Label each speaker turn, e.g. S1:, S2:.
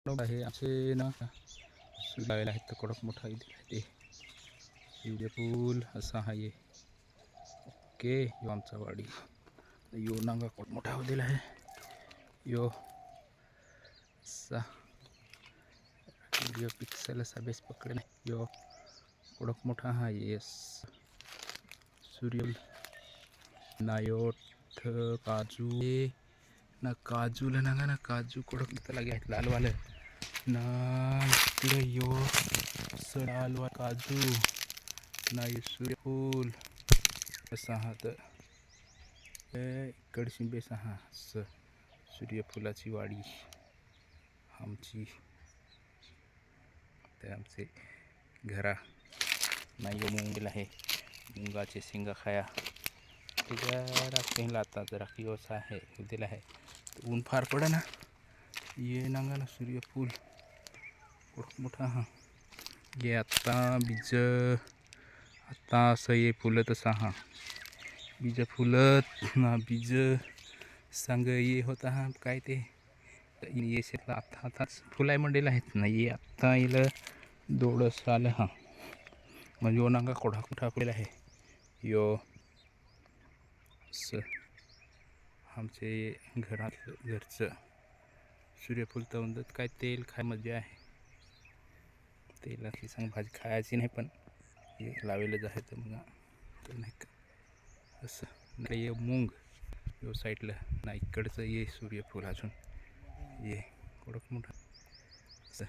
S1: आहे असे ना लावायला आहेत तर कडक मोठा दिला आहे ते सूर्यफूल असा आहे. ओके यो आमचा वाडी यो नांगा कडक मोठा हो दिला आहे यो असा व्हिडिओ पिक्सल असा बेस पकडे नाही यो कडक मोठा हा येस सूर्य नायोट काजू ना काजूला नांगा ना काजू कडक इथं लागे आहेत लालवालं ना इकडे यो लालवा काजू ना ये सूर्यफूल असा हा तर इकडची बेस हा सूर्यफुलाची वाडी आमची ते आमचे घरा नाही मुंगल आहे मुंगाचे शेंगा खाया जरा पहिला आता जरा किवसा आहे दिला आहे ऊन फार पडा ना ये नांगा ना सूर्यफूल मोठा हा ये आता बीज आता असं ये फुलत असा हा बीज फुलत ना बीज सांग ये होता हा काय ते ये शेतला आता आताच फुलाय मंडेला आहेत ना ये आता येलं दोडस आलं हा म्हणजे यो नांगा कोढा कुठा फुलेला आहे यो आमचे घरचं सूर्यफूल तवंदत काय तेल खाय मजा आहे तेलाची सांग भाजी खायची नाही पण हे लावेलं आहे तर मग तर नाही का असं नाही ये मूग यो साईडला ना इकडचं ये सूर्यफूल अजून ये कडक मोठा असं